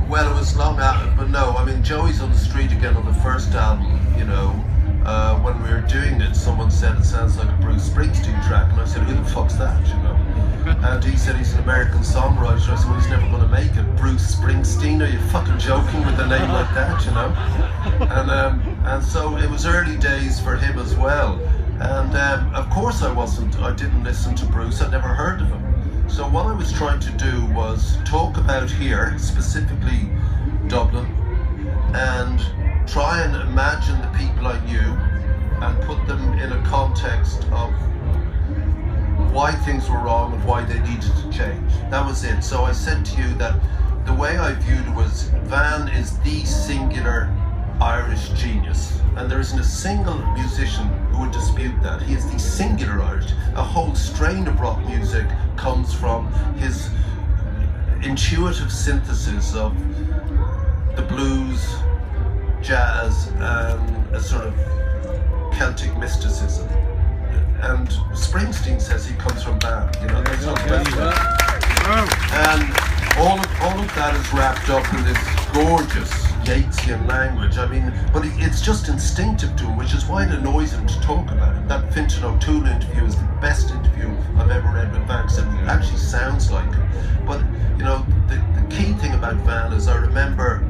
Well, it was long after, but no, I mean, Joey's on the Street Again on the first album, you know. When we were doing it, someone said it sounds like a Bruce Springsteen track, and I said, who the fuck's that, you know? And he said he's an American songwriter. I said, well, he's never going to make it. Bruce Springsteen, are you fucking joking with a name like that, you know? And so it was early days for him as well. And of course I didn't listen to Bruce, I'd never heard of him. So what I was trying to do was talk about here, specifically Dublin, and try and imagine the people I knew and put them in a context of why things were wrong and why they needed to change. That was it. So I said to you that the way I viewed it was Van is the singular Irish genius, and there isn't a single musician who would dispute that. He is the singular Irish. A whole strain of rock music comes from his intuitive synthesis of the blues, jazz, and a sort of Celtic mysticism. And Springsteen says he comes from Van, you know, there's no question. And all of that is wrapped up in this gorgeous Yeatsian language. I mean, but it's just instinctive to him, which is why it annoys him to talk about it. That Fintan O'Toole interview is the best interview I've ever read with Van, because it actually sounds like him. But, you know, the key thing about Van is I remember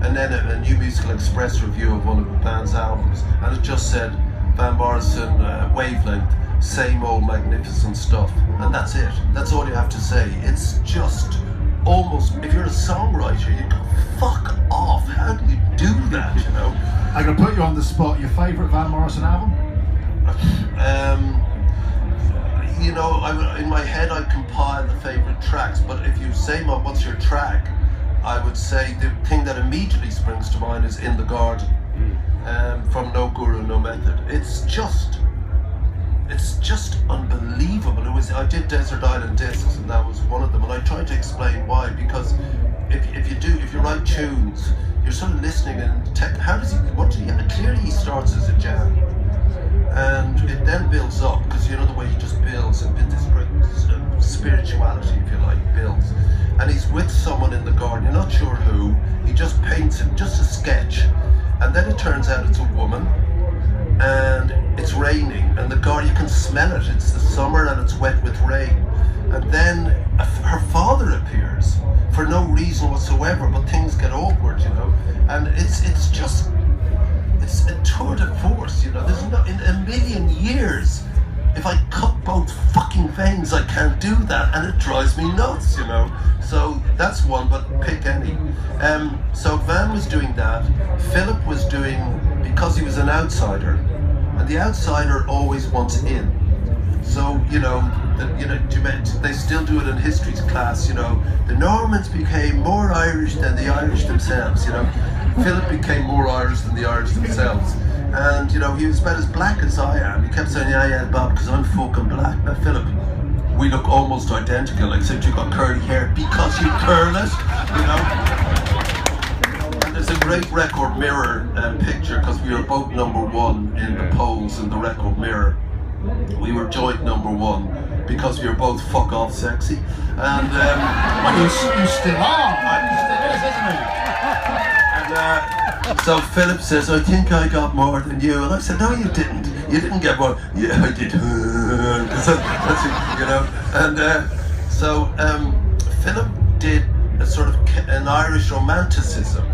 a New Musical Express review of one of the band's albums, and it just said, Van Morrison, Wavelength, same old magnificent stuff, and that's it. That's all you have to say. It's just almost, if you're a songwriter, you go, fuck off, how do you do that, you know? I'm going to put you on the spot. Your favourite Van Morrison album? You know, in my head I compile the favourite tracks, but if you say, what's your track? I would say the thing that immediately springs to mind is In the Garden, from No Guru, No Method. It's just unbelievable. I did Desert Island Discs, and that was one of them, and I tried to explain why, because if you write tunes, you're sort of listening and clearly he starts as a jam, and it then builds up, because you know the way he just builds, and this great spirituality, if you like, builds. And he's with someone in the garden, you're not sure who, he just paints it, just a sketch, and then it turns out it's a woman, and it's raining, and the garden, you can smell it, it's the summer and it's wet with rain, and then her father appears for no reason whatsoever, but things get awkward, you know, and it's a tour de force, you know. There's no, in a million years, if I cut both fucking veins, I can't do that, and it drives me nuts, you know. So that's one, but pick any. So Van was doing that. Philip was doing, because he was an outsider, and the outsider always wants in. So they still do it in history class. You know, the Normans became more Irish than the Irish themselves. You know, Philip became more Irish than the Irish themselves. And, you know, he was about as black as I am. He kept saying, yeah, Bob, because I'm fucking black. Now, Philip, we look almost identical, except you've got curly hair because you curl it, you know. And there's a great Record Mirror picture, because we were both #1 in the polls in the Record Mirror. We were joint #1 because we were both fuck off sexy. And well, you still are. Isn't he? So Philip says, I think I got more than you. And I said, no, you didn't. You didn't get more. Yeah, I did. That's it, you know. And so Philip did a sort of an Irish romanticism.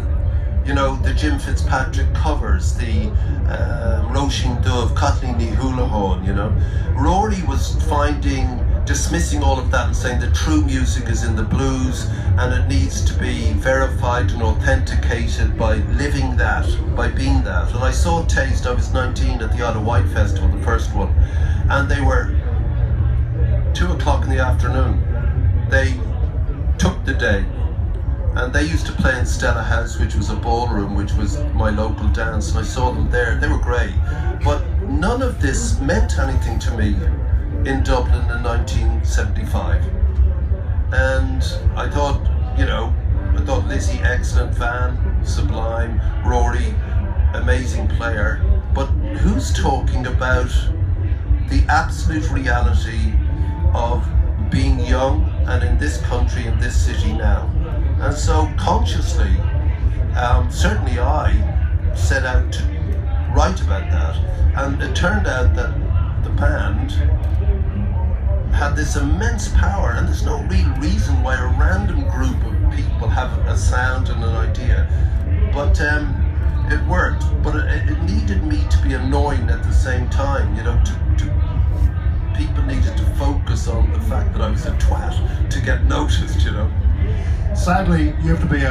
You know, the Jim Fitzpatrick covers, the Roisin Dove, Kathleen Ní Houlihan, you know. Rory was dismissing all of that and saying that true music is in the blues, and it needs to be verified and authenticated by living that, by being that. And I saw Taste, I was 19 at the Isle of Wight Festival, the first one, and they were 2 o'clock in the afternoon. They took the day, and they used to play in Stella House, which was a ballroom, which was my local dance, and I saw them there. They were great, but none of this meant anything to me in Dublin in 1975. And I thought, Lizzie, excellent, Van, sublime, Rory, amazing player, but who's talking about the absolute reality of being young and in this country, in this city now? And so consciously, certainly I set out to write about that, and it turned out that the band had this immense power, and there's no real reason why a random group of people have a sound and an idea, but it worked. But it needed me to be annoying at the same time, you know, people needed to focus on the fact that I was a twat to get noticed, you know. Sadly, you have to be